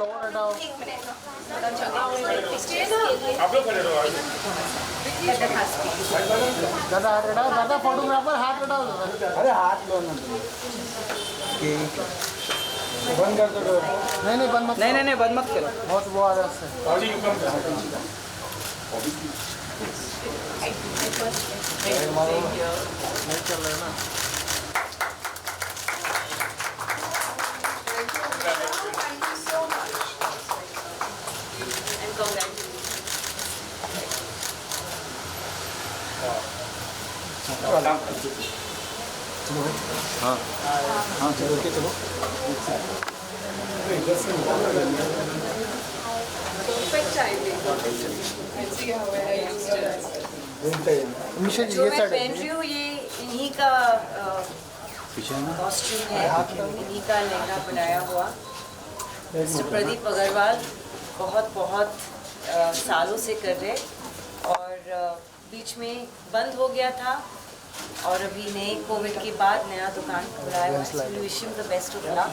आप लोग खड़े रहो दादा फोटोग्राफर हाथ हटाओ अरे हाथ लो ना बंद कर दो नहीं बंद मत नहीं बंद मत करो बहुत वो आ रहा है नहीं चल रहा है ना हाँ हाँ चलो ओके चलो जो मैं पहन रही हूँ ये इन्हीं का कॉस्ट्यूम है, इन्हीं का लहंगा बनाया हुआ। मिस्टर प्रदीप अग्रवाल बहुत सालों से कर रहे और बीच में बंद हो गया था और अभी नए कोविड के बाद नया दुकान खुला है। Wish him the best of luck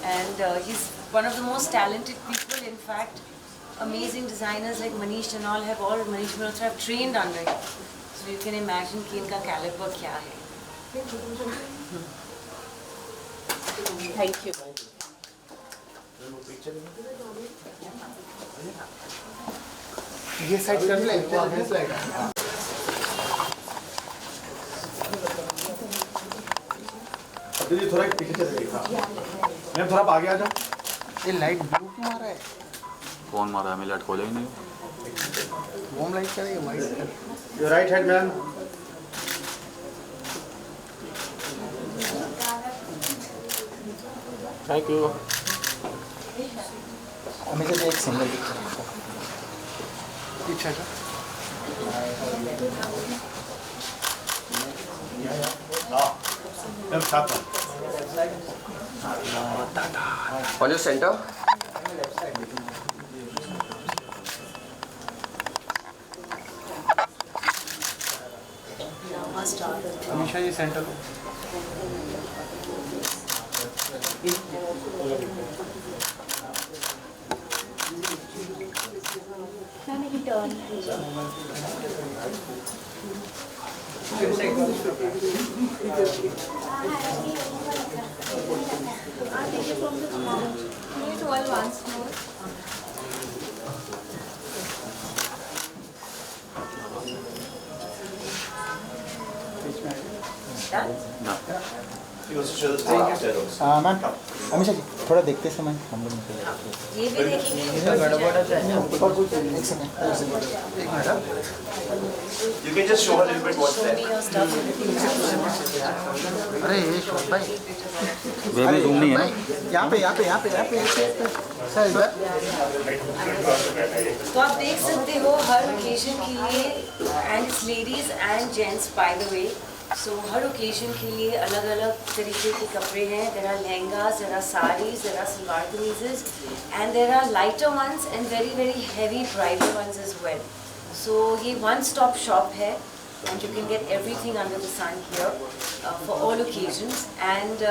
and he is one of the most talented people. In fact amazing designers like Manish and all have trained under him, so you can imagine कि इनका caliber क्या है। Thank you. ये side कर ले दीदी थोड़ा पीछे चले जाइए मैम थोड़ा आगे आ जाओ। ये लाइट ब्लू क्यों मारा है कौन मारा है? मैं लाइट खोला ही नहीं। होम लाइट करेंगे white your right hand ma'am. Thank you हमेशा एक सिंगल पीछे जा मैम साथ में On your center. हमेशा ये सेंटर मैम हमेशा जी थोड़ा देखते समय हम लोग ये भी देखेंगे। एक second You can just show a little bit what's Show there. me your stuff. अरे ये शोभ भाई वे में जूम नहीं है ना? यहाँ पे सर इधर तो आप देख सकते हो हर ओकेजन के लिए and ladies and gents by the way so हर ओकेजन के लिए अलग अलग तरीके के कपड़े हैं। There are lehengas, there are saris, there are salwar kameezes and there are lighter ones and very heavy bridal ones as well. So ये वन स्टॉप शॉप है and you can get everything under the sun here for all occasions and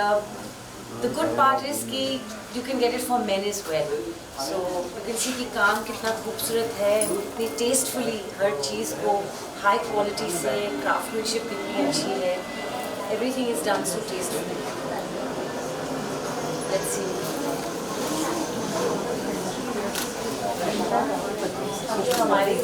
the good part is कि you can get it for men as well. So you can see कि काम कितना खूबसूरत है, कितनी tastefully हर चीज़ को high quality से craftsmanship कितनी अच्छी है, everything is done so tastefully. Let's see. हमारे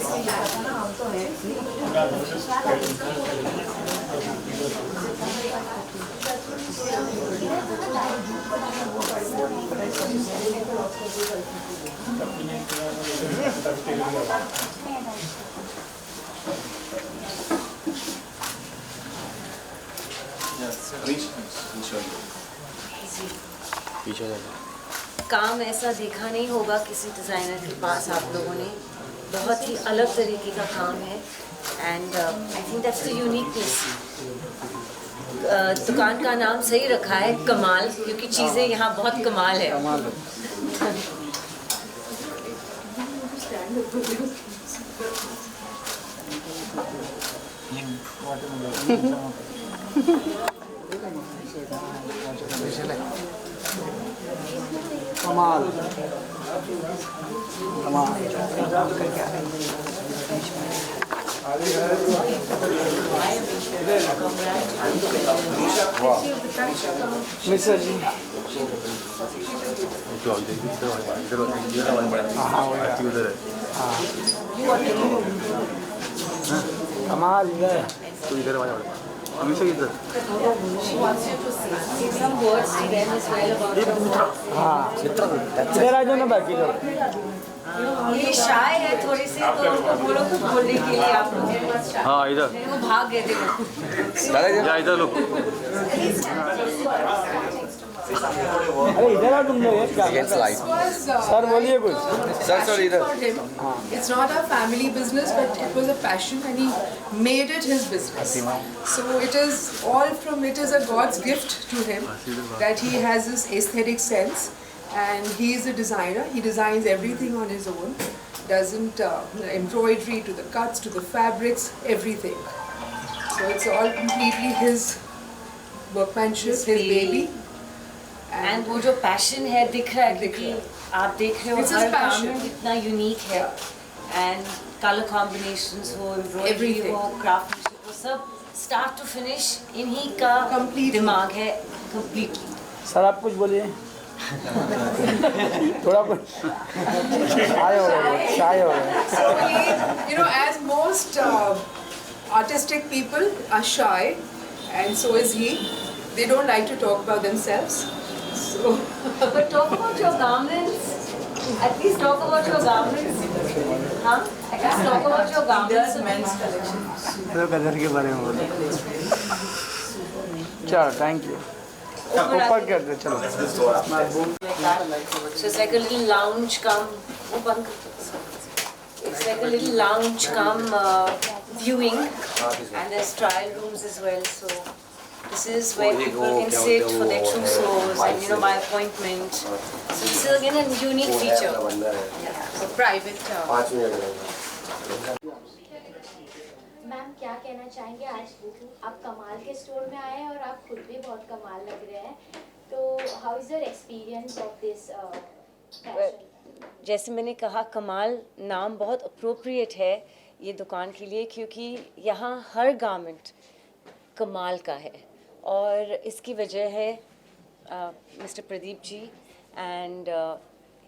पीछे काम ऐसा देखा नहीं होगा किसी डिज़ाइनर के पास आप लोगों ने। बहुत ही अलग तरीके का काम है and I think that's the uniqueness. दुकान का नाम सही रखा है कमाल, क्योंकि चीज़ें यहाँ बहुत कमाल है। कमाल कमाल मिश्रा जी कमाल इधर तो इधर वाला हमेशा इधर Some words to them as well about हाँ इधर आ जाओ ना बाकी लोग ये शाय है थोड़ी सी, तो उनको बोलो कुछ बोलने के लिए आप लोग। हाँ इधर वो भाग गए थे वो। या इधर लोग अरे इधर आ तुम लोग क्या सर बोलिए कुछ सर इधर for him. It's not a family business, but it was a passion, and he made it his business. So it is a God's gift to him that he has this aesthetic sense, and he is a designer. He designs everything on his own. Doesn't embroidery to the cuts to the fabrics, everything. So it's all completely his workmanship, his baby. And वो जो passion है दिख रहा है, क्योंकि आप देख रहे हो It's his her passion. Garment इतना यूनिक है, एंड कलर कॉम्बिनेशंस हो, एम्ब्रॉयडरी Everything. हो, क्राफ्टमैनशिप हो, सब स्टार्ट टू फिनिश इन्हीं का Completely. दिमाग है कंप्लीटली। सर आप कुछ बोलिए थोड़ा कुछ शाय हो रहे So he, as most artistic people are shy, and so is he. They don't like to talk about themselves. So But talk about your garments. At least talk about your garments. हाँ? At least talk about your garments. Men's collection. तो colour के बारे में बोलो चलो thank you ऊपर कर दे चलो So it's like a little lounge come. वो बंद कर दो। It's like a little lounge come viewing, and there's trial rooms as well. So this is where people can sit for their trousseaux and by appointment. So this is again a unique feature. a private. Ma'am क्या कहना चाहेंगे, आज आप कमाल के store में आए हैं और आप खुद भी बहुत कमाल लग रहे हैं, तो how is your experience of this fashion? जैसे मैंने कहा, कमाल नाम बहुत अप्रोप्रिएट है ये दुकान के लिए, क्योंकि यहाँ हर गारमेंट कमाल का है, और इसकी वजह है mister Pradeep ji and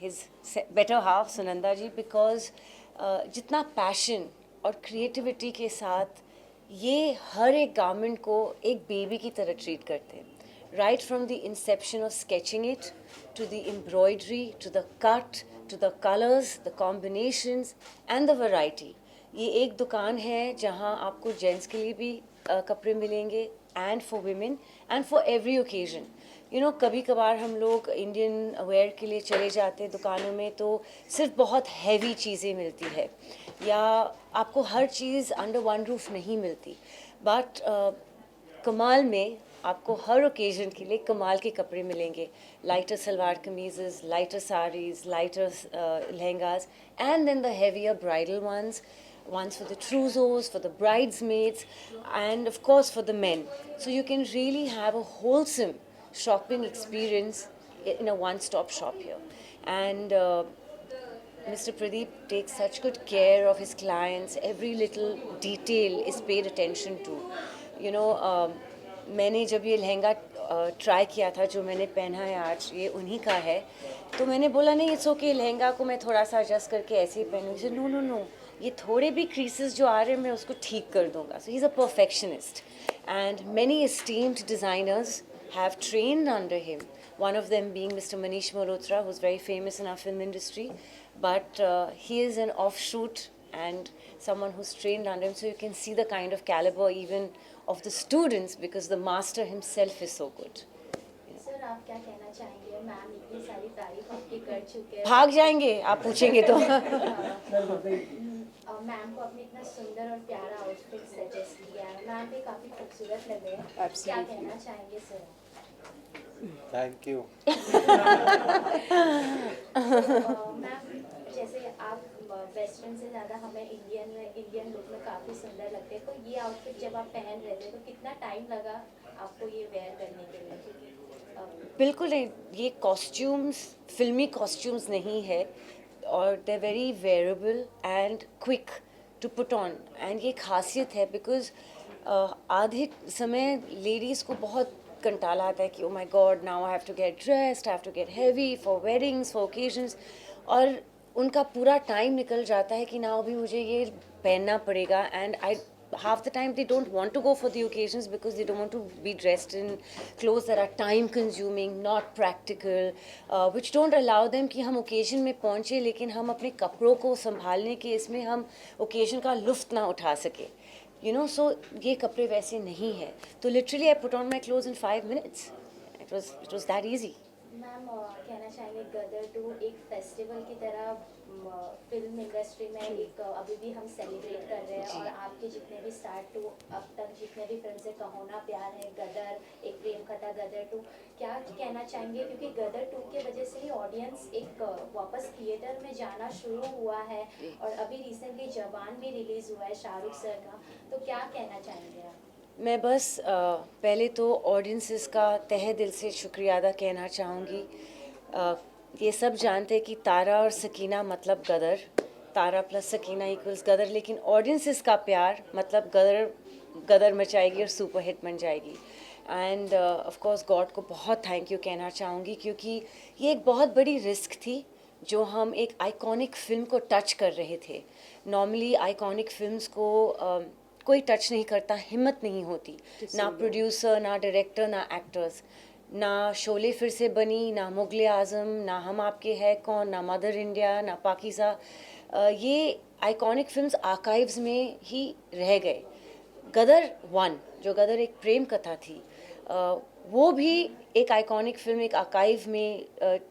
his better half Sunanda ji, because जितना पैशन और क्रिएटिविटी के साथ ये हर एक गारमेंट को एक बेबी की तरह ट्रीट करते हैं, right from the inception of sketching it, to the embroidery, to the cut, to the colors, the combinations and the variety. ये एक दुकान है जहाँ आपको जेंट्स के लिए भी कपड़े मिलेंगे, and for women and for every occasion. कभी कभार हम लोग इंडियन वेयर के लिए चले जाते हैं दुकानों में, तो सिर्फ बहुत हैवी चीज़ें मिलती है, या आपको हर चीज़ अंडर वन रूफ नहीं मिलती, बट कमाल में आपको हर ओकेजन के लिए कमाल के कपड़े मिलेंगे, lighter salwar kameez, lighter saris, lighter lehengas, and then the heavier bridal ones for the trousseaux, for the bridesmaids, and of course for the men. So you can really have a wholesome shopping experience in a one-stop shop here. And Mr. Pradeep takes such good care of his clients. Every little detail is paid attention to. मैंने जब ये lehenga try किया था, जो मैंने पहना है आज, ये उन्हीं का है, तो मैंने बोला नहीं इट्स ओके, लहंगा को मैं थोड़ा सा एडजस्ट करके ऐसे ही पहनूँगी। नो नो नो, ये थोड़े भी क्रीसेस जो आ रहे हैं मैं उसको ठीक कर दूँगा। So he is a perfectionist, and many esteemed designers have trained under him, one of them being Mr. Manish Malhotra, who's very famous in our film industry, but he is an offshoot and someone who's trained under him, so you can see the kind of caliber even of the students, because the master himself is so good. Sir आप क्या कहना चाहेंगे, ma'am इतनी सारी तारीफ आपकी कर चुके हैं, भाग जाएंगे आप पूछेंगे तो। मैम को आपने इतना सुंदर और प्यारा आउटफिट सजेस्ट किया है, मैम भी काफ़ी खूबसूरत लग रहे हैं, क्या कहना चाहेंगे सर? Thank you. मैम जैसे आप वेस्टर्न से ज़्यादा हमें इंडियन लुक में काफ़ी सुंदर लगते हैं, तो ये आउटफिट जब आप पहन रहे थे तो कितना टाइम लगा आपको ये वेयर करने के लिए? बिल्कुल नहीं, ये कॉस्ट्यूम्स फिल्मी कॉस्ट्यूम्स नहीं है और they very wearable and quick to put on and ये खासियत है बिकॉज आधे समय लेडीज़ को बहुत कंटाला आता है कि oh my god now I have to get dressed, I have to get heavy for weddings for occasions, और उनका पूरा टाइम निकल जाता है कि ना अभी मुझे ये पहनना पड़ेगा and I half the time they don't want to go for the occasions because they don't want to be dressed in clothes that are time consuming, not practical, which don't allow them कि हम occasion में पहुँचे लेकिन हम अपने कपड़ों को संभालने के इसमें हम occasion का लुफ्त ना उठा सके, you know, so ये कपड़े वैसे नहीं है, तो literally I put on my clothes in 5 minutes, it was that easy. Ma'am कहना चाहेंगे गदर 2 एक फेस्टिवल की तरह फिल्म इंडस्ट्री में एक अभी भी हम सेलिब्रेट कर रहे हैं और आपके जितने भी स्टार्ट टू अब तक जितने भी फिल्म से कहो ना प्यार है, गदर, एक प्रेम कथा, गदर 2, क्या कहना चाहेंगे क्योंकि गदर 2 के वजह से ही ऑडियंस एक वापस थिएटर में जाना शुरू हुआ है और अभी रिसेंटली जवान भी रिलीज़ हुआ है शाहरुख सर का, तो क्या कहना चाहेंगे आप? मैं बस पहले तो ऑडियंसेस का तहे दिल से शुक्रिया अदा कहना चाहूँगी। ये सब जानते हैं कि तारा और सकीना मतलब गदर, तारा प्लस सकीना इक्वल्स गदर, लेकिन ऑडियंसेस का प्यार मतलब गदर मचाएगी और सुपर हिट बन जाएगी। एंड ऑफ कोर्स गॉड को बहुत थैंक यू कहना चाहूँगी क्योंकि ये एक बहुत बड़ी रिस्क थी जो हम एक आइकॉनिक फिल्म को टच कर रहे थे। नॉर्मली आइकॉनिक फिल्म्स को कोई टच नहीं करता, हिम्मत नहीं होती, ना प्रोड्यूसर, ना डायरेक्टर, ना एक्टर्स, ना शोले फिर से बनी, ना मुगले आज़म, ना हम आपके है कौन, ना मदर इंडिया, ना पाकिज़ा, ये आइकॉनिक फिल्म्स आर्काइव्स में ही रह गए। गदर 1 जो गदर एक प्रेम कथा थी, वो भी एक आइकॉनिक फिल्म एक आर्काइव में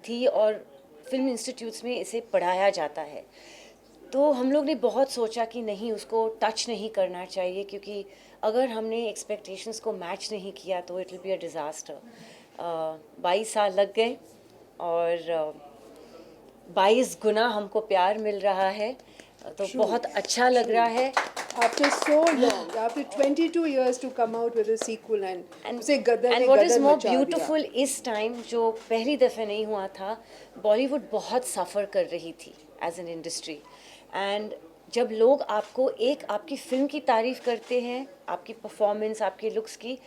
थी और फिल्म इंस्टीट्यूट्स में इसे पढ़ाया जाता है। तो हम लोग ने बहुत सोचा कि नहीं उसको टच नहीं करना चाहिए क्योंकि अगर हमने एक्सपेक्टेशंस को मैच नहीं किया तो it will be a disaster. 22 साल लग गए और 22 गुना हमको प्यार मिल रहा है, तो बहुत अच्छा लग रहा है। After so long, after 22 years to come out with a sequel and say Gadar and what is more beautiful इस टाइम जो पहली दफ़े नहीं हुआ था, बॉलीवुड बहुत सफ़र कर रही थी एज एन इंडस्ट्री एंड जब लोग आपको एक आपकी फिल्म की तारीफ़ करते हैं, आपकी परफॉर्मेंस, आपके लुक्स की,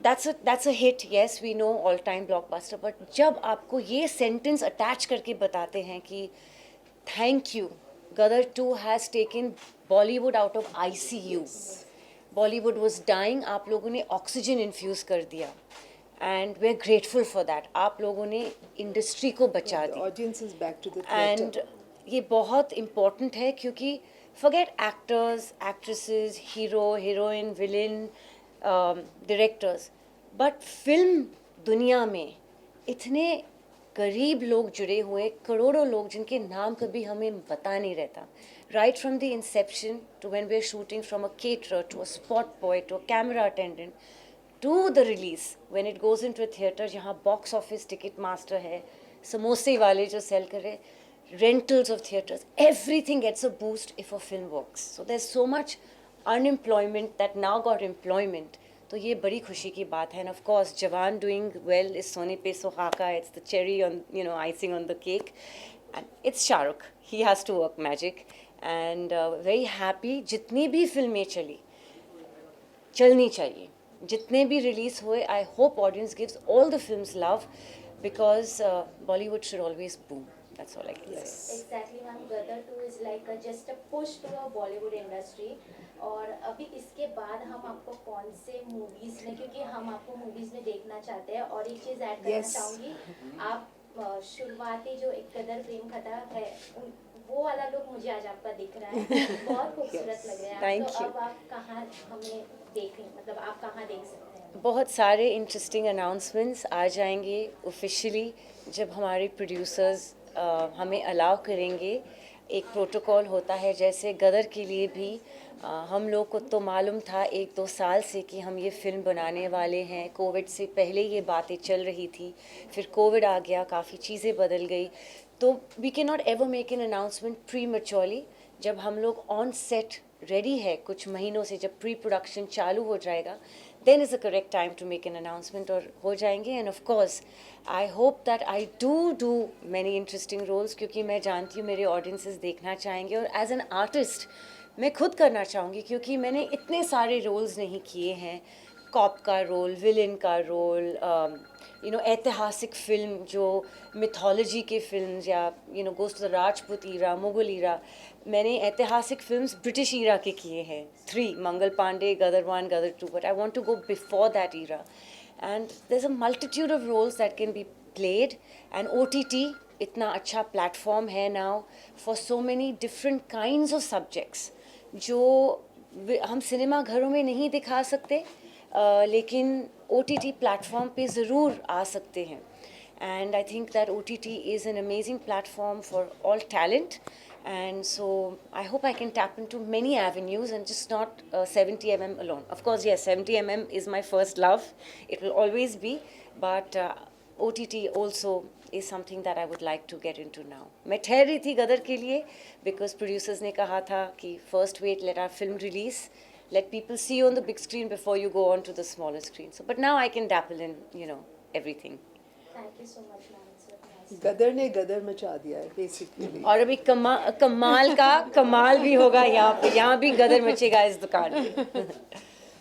that's a hit, yes we know, all time blockbuster, but जब आपको ये सेंटेंस अटैच करके बताते हैं कि thank you, Gadar 2 has taken Bollywood out of ICU, Bollywood was dying, आप लोगों ने ऑक्सीजन इन्फ्यूज़ कर दिया and we're grateful for that, आप लोगों ने इंडस्ट्री को बचा दी। audience is back to the theatre. And ये बहुत इम्पोर्टेंट है क्योंकि forget actors, actresses, hero, heroine, villain, directors, but film दुनिया में इतने गरीब लोग जुड़े हुए, करोड़ों लोग जिनके नाम कभी हमें पता नहीं रहता, right from the inception to when we are shooting, from a caterer to a spot boy to a camera attendant to the release when it goes into a theatre जहाँ बॉक्स ऑफिस टिकट मास्टर है, समोसे वाले जो cell करे, rentals of theatres, everything gets a boost if a film works. So there's so much unemployment that now got employment. तो ये बड़ी खुशी की बात है, and of course जवान doing well is सोने पे सुहागा, it's the cherry on, you know, icing on the cake, and it's Shahrukh, he has to work magic, and very happy जितनी भी फिल्में चलनी चाहिए, जितने भी रिलीज हुए, I hope audience gives all the films love because Bollywood should always boom. That's all I can say. Exactly, ma'am. Gदर 2 is like just a push to a Bollywood industry. और अभी इसके बाद हम आपको कौन से मूवीज में, क्योंकि हम आपको मूवीज में देखना चाहते हैं, और एक चीज़ ऐड करना चाहूँगी, आप शुरुआती जो एक गदर प्रेम कथा है वो वाला लुक मुझे आज आपका दिख रहा है, बहुत खूबसूरत लग रहा है। तो अब आप कहाँ हमें देखें, मतलब आप कहाँ देख सकते हैं? बहुत सारे इंटरेस्टिंग अनाउंसमेंट्स आ जाएंगे ऑफिशियली जब हमारे प्रोड्यूसर्स हमें अलाउ करेंगे। एक प्रोटोकॉल होता है जैसे गदर के लिए भी हम लोग को तो मालूम था 1-2 साल से कि हम ये फ़िल्म बनाने वाले हैं, कोविड से पहले ये बातें चल रही थी, फिर कोविड आ गया, काफ़ी चीज़ें बदल गई, तो we can not ever make an announcement prematurely. जब हम लोग ऑन सेट रेडी है कुछ महीनों से, जब प्री प्रोडक्शन चालू हो जाएगा, then is the correct time to make an announcement, और हो जाएंगे. And of course I hope that I do many interesting roles, क्योंकि मैं जानती हूँ मेरे ऑडियंसेस देखना चाहेंगे. और एज एन आर्टिस्ट मैं खुद करना चाहूँगी, क्योंकि मैंने इतने सारे रोल्स नहीं किए हैं. कॉप का रोल, विलेन का रोल, ऐतिहासिक फिल्म जो मिथोलॉजी के फिल्म, या goes to the Rajput era, Mughal era. मैंने ऐतिहासिक फिल्म्स ब्रिटिश ईरा के किए हैं, 3, Mangal Pandey, Gadar 1, Gadar 2, but I want to go before that era. And there is a multitude of roles that can be played. And OTT इतना अच्छा platform है now for so many different kinds of subjects जो हम cinema घरों में नहीं दिखा सकते, लेकिन OTT प्लेटफॉर्म पे ज़रूर आ सकते हैं. And I think that OTT is an amazing platform for all talent, and so I hope I can tap into many avenues and just not 70mm alone. Of course, yes, 70mm is my first love. It will always be, but OTT also is something that I would like to get into now. मैं ठहर रही थी गदर के लिए, because producers ने कहा था कि first wait, let our film release, let people see you on the big screen before you go on to the smaller screen. So, but now I can dabble in, everything. Thank you so much, ma'am. It's very nice. गदर ने गदर मचा दिया है basically. और अभी कमाल का कमाल भी होगा यहाँ पे, यहाँ भी गदर मचेगा इस दुकान पे.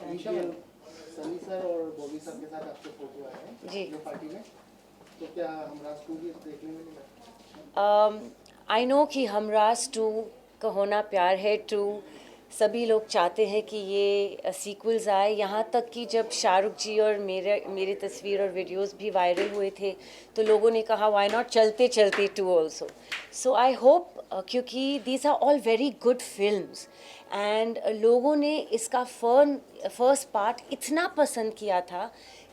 सनी सर और बॉबी सर के साथ आपके फोटो आए हैं जी. जो पार्टी में, तो क्या हमराज 2 भी देखने में मिला? आई नो कि हमराज 2, कहो ना प्यार है 2, सभी लोग चाहते हैं कि ये सीक्वल्स आए. यहाँ तक कि जब शाहरुख जी और मेरे तस्वीर और वीडियोस भी वायरल हुए थे, तो लोगों ने कहा व्हाई नॉट चलते चलते 2 ऑल्सो. सो आई होप, क्योंकि these are all very good films, and लोगों ने इसका फर्स्ट पार्ट इतना पसंद किया था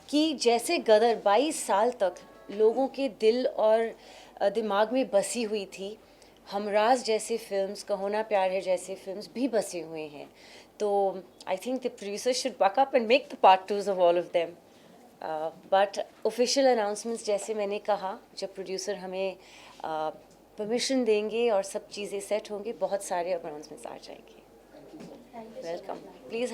कि जैसे गदर 22 साल तक लोगों के दिल और दिमाग में बसी हुई थी, हमराज जैसे फिल्म्स, कहो ना प्यार है जैसे फिल्म्स भी बसे हुए हैं. तो I think the producers should buck up and make the part 2s of all of them. But official announcements, जैसे मैंने कहा, जब प्रोड्यूसर हमें परमिशन देंगे और सब चीज़ें सेट होंगी, बहुत सारे अनाउंसमेंट्स आ जाएंगे. Thank you so welcome. much, ma'am. Please